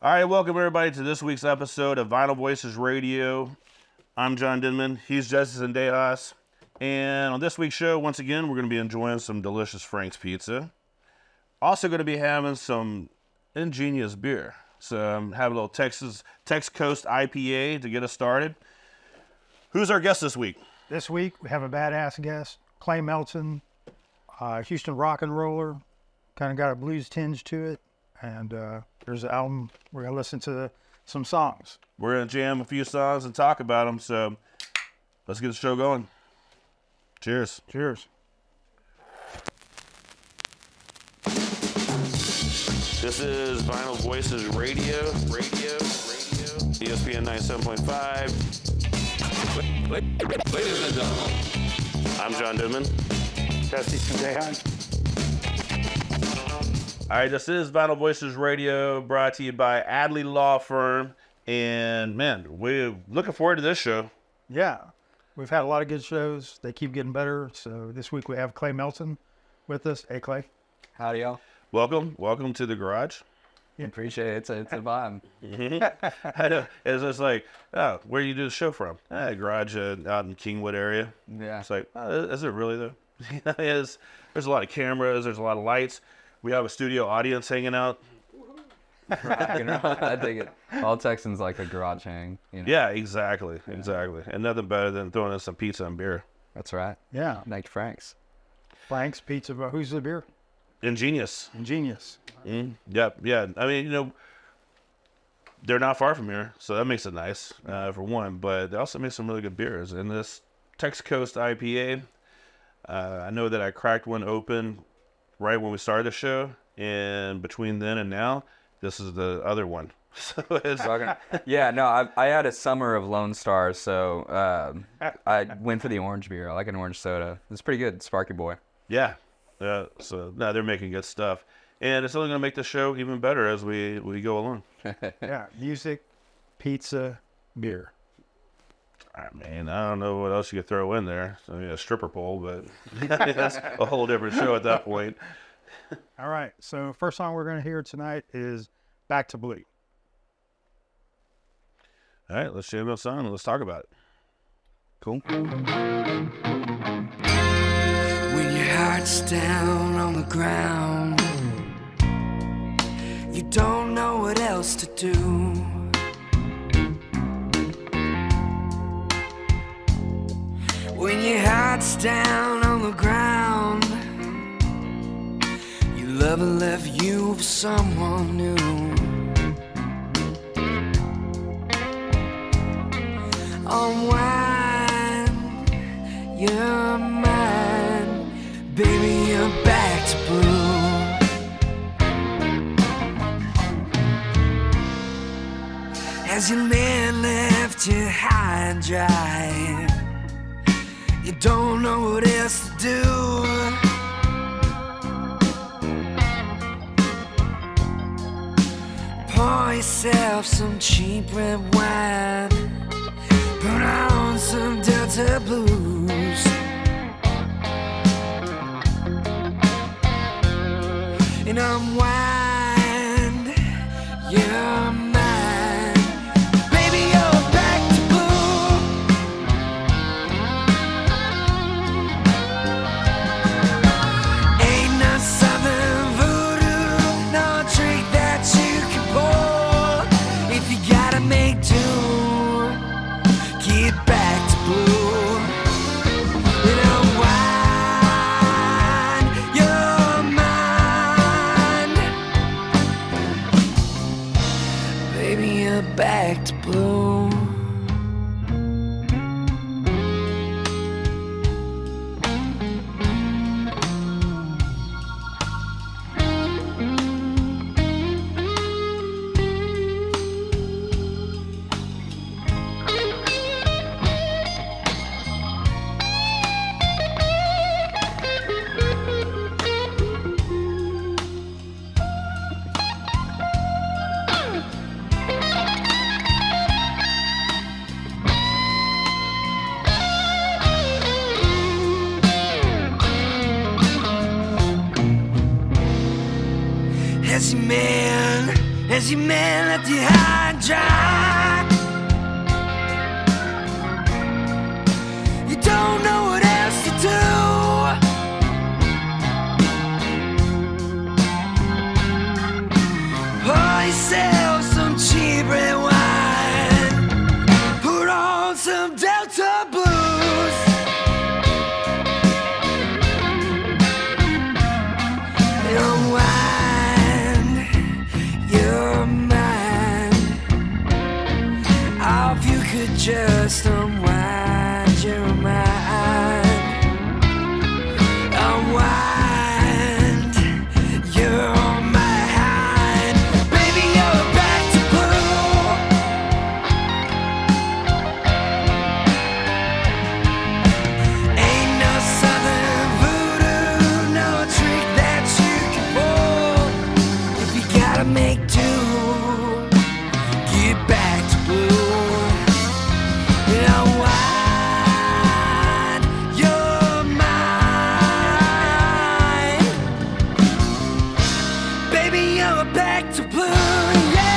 All right, welcome everybody to this week's episode of Vinyl Voices Radio. I'm John Denman. He's Justice Dejas. And on this week's show, once again, we're going to be enjoying some delicious Frank's pizza. Also going to be having some Ingenious beer. So have a little Tex Coast IPA to get us started. Who's our guest this week? This week, we have a badass guest, Clay Melton, Houston rock and roller. Kind of got a blues tinge to it. And there's an album. We're going to listen to some songs. We're going to jam a few songs and talk about them. So let's get the show going. Cheers. Cheers. This is Vinyl Voices Radio. ESPN 97.5. Ladies and gentlemen, I'm John Denman. Dosey Doe. All right, this is Vinyl Voices Radio, brought to you by Adley Law Firm. And man, we're looking forward to this show. Yeah, we've had a lot of good shows. They keep getting better. So this week we have Clay Melton with us. Hey, Clay. howdy y'all. Welcome to the garage. Appreciate it. It's a vibe. I know. It's just like, oh, where do you do the show from? Garage out in Kingwood area. Yeah. It's like, oh, is it really though? There's a lot of cameras. There's a lot of lights. We have a studio audience hanging out. I dig it. All Texans like a garage hang. You know? Yeah, exactly. And nothing better than throwing in some pizza and beer. That's right. Yeah. Thank you, Frank's. Frank's Pizza. Who's the beer? Ingenious. Yep. Yeah. I mean, they're not far from here, so that makes it nice for one. But they also make some really good beers. And this Tex Coast IPA, I know that I cracked one open right when we started the show, and between then and now, this is the other one. So it's Yeah, no, I had a summer of Lone Star, so I went for the orange beer. I like an orange soda. It's pretty good, Sparky Boy. yeah. So no, they're making good stuff, and it's only going to make the show even better as we go along. Yeah, music, pizza, beer. I mean, I don't know what else you could throw in there. I mean, a stripper pole, but that's a whole different show at that point. All right, so first song we're going to hear tonight is Back to Bleed. All right, let's jam that song and let's talk about it. Cool. When your heart's down on the ground, you don't know what else to do. When your heart's down on the ground, your lover left you for someone new. Unwind your mind, baby, you're back to blue. As your man left you high and dry, you don't know what else to do. Pour yourself some cheap red wine, put on some Delta blues, and unwind your mind. Baby, you're back to blue. Ain't no southern voodoo, no trick that you can pull. If you gotta make do, get back to blue. And unwind your mind. Baby, you're back to blue. As your man left you high and dry, you don't know what else to do. Pour yourself some cheap red wine, put on some Delta blues, and unwind your mind. Oh, if you could just unwind your mind, unwind your mind. Baby, you're back to blue. Ain't no southern voodoo, no trick that you can pull. If you gotta make do, get back to blue. Unwind your mind. Baby, you're back to blue, yeah.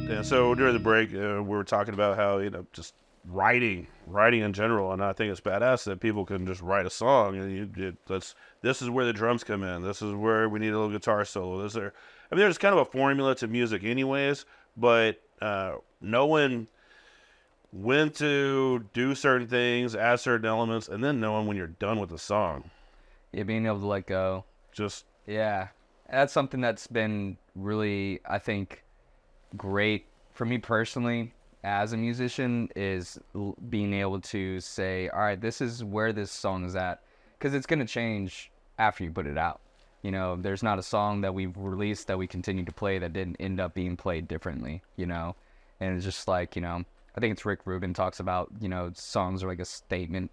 And so during the break, we were talking about how, just writing in general, and I think it's badass that people can just write a song, and this is where the drums come in. This is where we need a little guitar solo. There's kind of a formula to music anyways, but knowing when to do certain things, add certain elements, and then knowing when you're done with the song. Yeah, being able to let go. Yeah, that's something that's been really, I think, great for me personally as a musician, is being able to say, all right, this is where this song is at, because it's going to change after you put it out. There's not a song that we've released that we continue to play that didn't end up being played differently, and it's just like, I think it's Rick Rubin talks about, songs are like a statement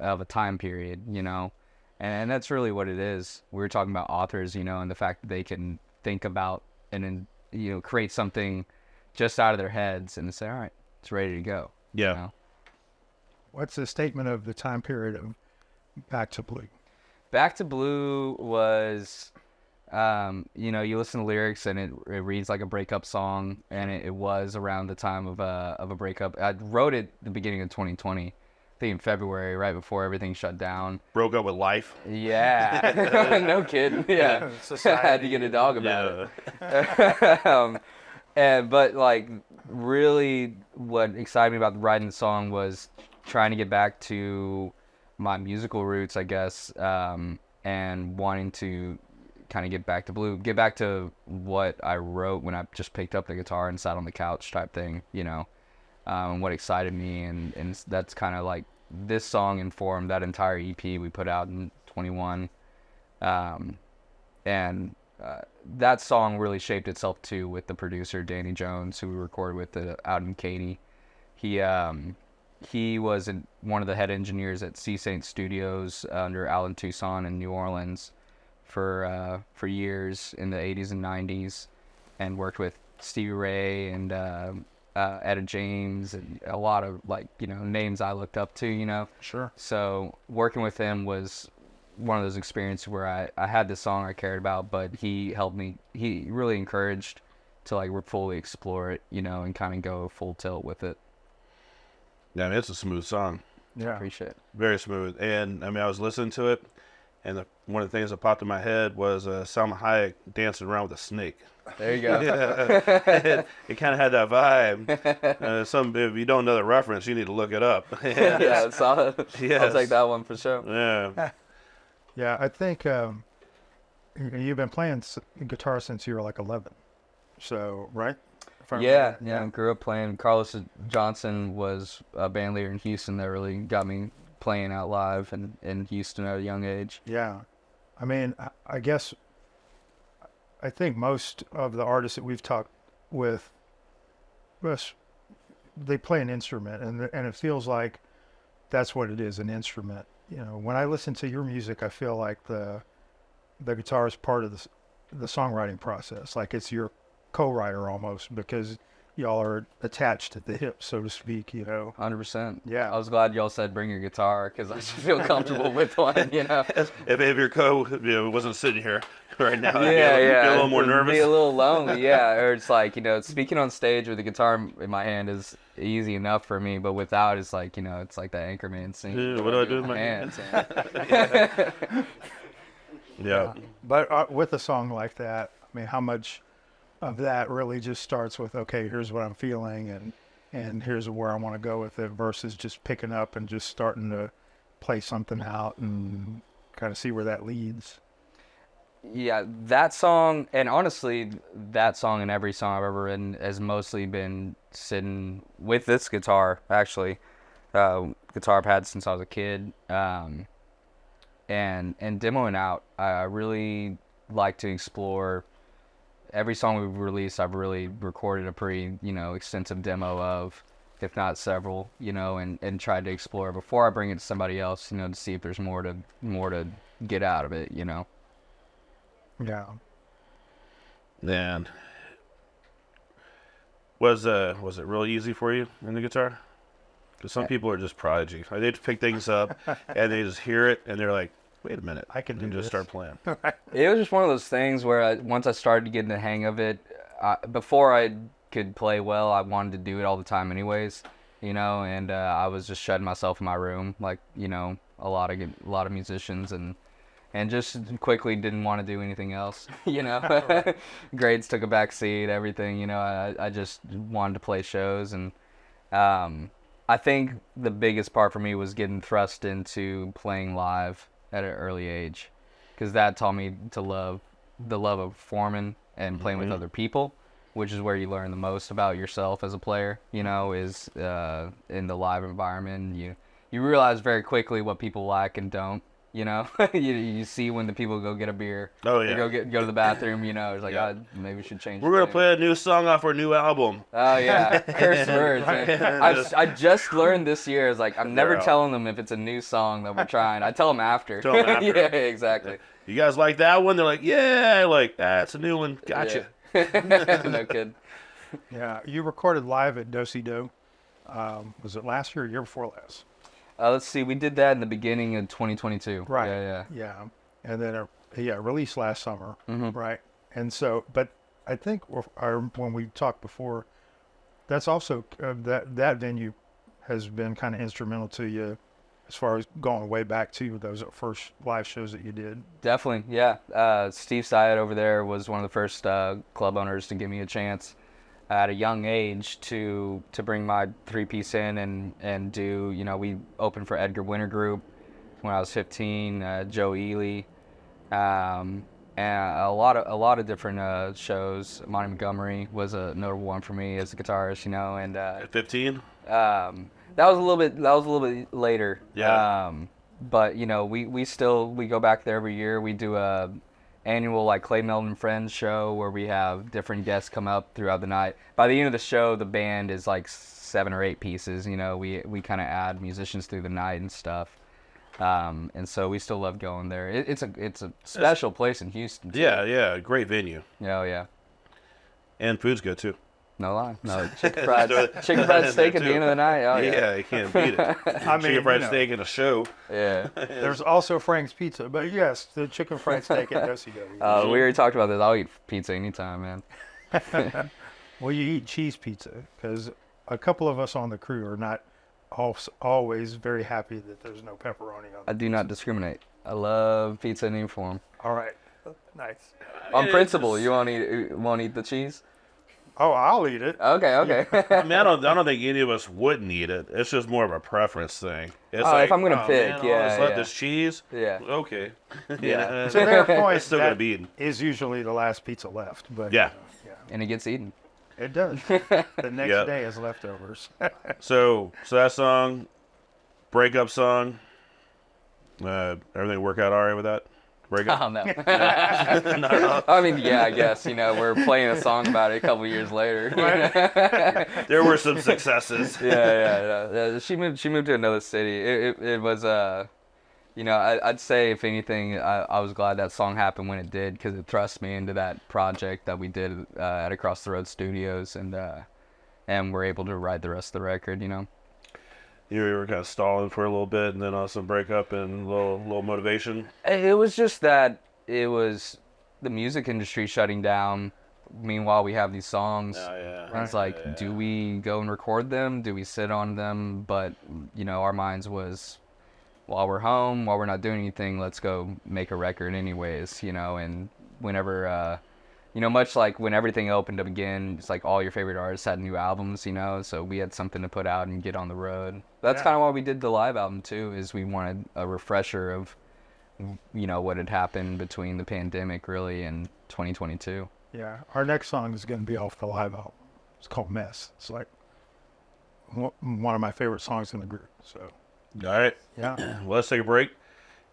of a time period, and that's really what it is. We were talking about authors, and the fact that they can think about and then, create something just out of their heads and say, all right, it's ready to go. Yeah. What's the statement of the time period of Back to Blue? Back to Blue was, you listen to lyrics and it reads like a breakup song, and it was around the time of a breakup. I wrote it at the beginning of 2020, I think in February, right before everything shut down. Broke up with life. Yeah. No kidding. Yeah. I had to get a dog about it. But like, really what excited me about writing the song was trying to get back to my musical roots, I guess, and wanting to kind of get back to blue, get back to what I wrote when I just picked up the guitar and sat on the couch type thing, what excited me, and that's kind of like this song informed that entire EP we put out in 21, and that song really shaped itself too with the producer Danny Jones, who we recorded with out in Katy. He was one of the head engineers at C Saint Studios under Alan Toussaint in New Orleans for years in the 80s and 90s, and worked with Stevie Ray and Etta James and a lot of names I looked up to, Sure. So working with him was one of those experiences where I had this song I cared about, but he helped me. He really encouraged to fully explore it, and kind of go full tilt with it. Yeah, it's a smooth song. Yeah. Appreciate it. Very smooth. And I was listening to it, And one of the things that popped in my head was Salma Hayek dancing around with a snake. There you go. It kind of had that vibe. If you don't know the reference, you need to look it up. Yeah, it's solid. Yes. I'll take that one for sure. Yeah. Yeah, I think you've been playing guitar since you were like 11. So, right? Yeah. Grew up playing. Carlos Johnson was a band leader in Houston that really got me playing out live in Houston at a young age. Yeah. I mean, I guess I think most of the artists that we've talked with, they play an instrument, and it feels like that's what it is, an instrument. You know, when I listen to your music, I feel like the guitar is part of the songwriting process. Like it's your co-writer almost, because y'all are attached at the hip, so to speak, you know. 100%. Yeah. I was glad y'all said bring your guitar because I just feel comfortable with one, you know. If your wasn't sitting here right now, Yeah, you'd be a little more nervous. Be a little lonely, yeah. Or it's like, you know, speaking on stage with the guitar in my hand is easy enough for me, but without, it's like, you know, it's like the Anchorman scene. Yeah, what do I do with my hands? Yeah. But with a song like that, I mean, how much of that really just starts with, okay, here's what I'm feeling and here's where I want to go with it, versus just picking up and just starting to play something out and kind of see where that leads. Yeah, that song, and honestly, that song and every song I've ever written has mostly been sitting with this guitar, actually. Guitar I've had since I was a kid. And demoing out, I really like to explore. Every song we've released, I've really recorded a pretty, you know, extensive demo of, if not several, you know, and tried to explore before I bring it to somebody else, you know, to see if there's more to get out of it, you know. Yeah. And was it real easy for you in the guitar? Because some people are just prodigy. Like, they just pick things up and they just hear it and they're like, wait a minute, I can do and just this. start playing. It was just one of those things where once I started to get in the hang of it, before I could play well, I wanted to do it all the time anyways, you know, and I was just shutting myself in my room, like, you know, a lot of musicians, and just quickly didn't want to do anything else, you know. Grades took a back seat, everything, you know. I just wanted to play shows, and I think the biggest part for me was getting thrust into playing live at an early age, because that taught me to love of performing and playing with other people, which is where you learn the most about yourself as a player, you know, is in the live environment. You realize very quickly what people like and don't, you know. you see when the people go get a beer, Oh, yeah. or go to the bathroom, you know. It's like, Yeah. maybe we should change. We're going to play a new song off our new album. Oh yeah, curse words. Man. I just learned this year. It's like I'm never They're out. telling them if it's a new song that we're trying. I tell them after. Tell 'em after. Yeah, exactly. You guys like that one? They're like, yeah. Like, that's a new one. Gotcha. Yeah. No kid. Yeah. You recorded live at Dosey Doe. Was it last year or year before last? Let's see. We did that in the beginning of 2022. Right. Yeah. And then, released last summer. Mhm. Right. And so, but I think when we talked before, that's also, that venue has been kind of instrumental to you as far as going way back to those first live shows that you did. Definitely. Yeah. Steve Syed over there was one of the first club owners to give me a chance at a young age to bring my three-piece in and do, you know, we opened for Edgar Winter Group when I was 15, Joe Ely, and a lot of different shows. Monty Montgomery was a notable one for me as a guitarist, you know, and At 15? that was a little bit later. Yeah. But you know, we go back there every year. We do a annual like Clay Melton Friends show where we have different guests come up throughout the night. By the end of the show, the band is like 7 or 8 pieces. You know, we kind of add musicians through the night and stuff. And so we still love going there. It's a special place in Houston. Too. Yeah. Great venue. Oh yeah. And food's good, too. No lie. No chicken fried steak at the end of the night. Oh yeah. Yeah, you can't beat it. I mean, Chicken fried you know, steak in a show. Yeah. There's also Frank's Pizza, but yes, the chicken fried steak at Dosey Doe. We already talked about this. I'll eat pizza anytime, man. Well, you eat cheese pizza, because a couple of us on the crew are not always very happy that there's no pepperoni on I do not discriminate. I love pizza in any form. All right. Nice. On principle, you want to eat the cheese? Oh, I'll eat it. Okay. I mean, I don't think any of us wouldn't eat it. It's just more of a preference thing. It's if I'm gonna pick, man, yeah, let's let this cheese. Yeah. Okay. Yeah. To their point, It's still gonna that be eaten. is usually the last pizza left. But Yeah. And it gets eaten. it does. The next Yep. day is leftovers. So that song, breakup song. Everything work out all right with that? Breakup. Oh no. I mean, yeah, I guess we're playing a song about it a couple years later. There were some successes. Yeah. She moved to another city. It was I'd say if anything, I was glad that song happened when it did, because it thrust me into that project that we did at Across the Road Studios, and we're able to write the rest of the record. You were kind of stalling for a little bit, and then some breakup and a little motivation. It was just that it was the music industry shutting down. Meanwhile, we have these songs. Oh, yeah. And it's like, do we go and record them? Do we sit on them? But, our minds was, while we're home, while we're not doing anything, let's go make a record anyways, and whenever, much like when everything opened up again, it's like all your favorite artists had new albums, so we had something to put out and get on the road. That's kind of why we did the live album too, is we wanted a refresher of, what had happened between the pandemic really and 2022. Yeah, our next song is going to be off the live album. It's called Mess. It's like one of my favorite songs in the group. So, All right. yeah. Well, let's take a break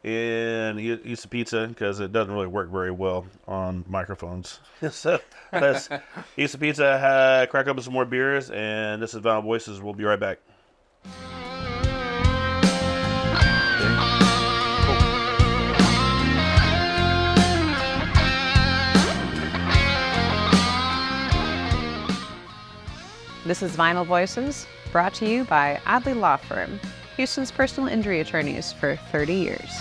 and eat some pizza, because it doesn't really work very well on microphones. So let's eat some pizza, crack open some more beers, and this is Vinyl Voices. We'll be right back. This is Vinyl Voices, brought to you by Adley Law Firm, Houston's personal injury attorneys for 30 years.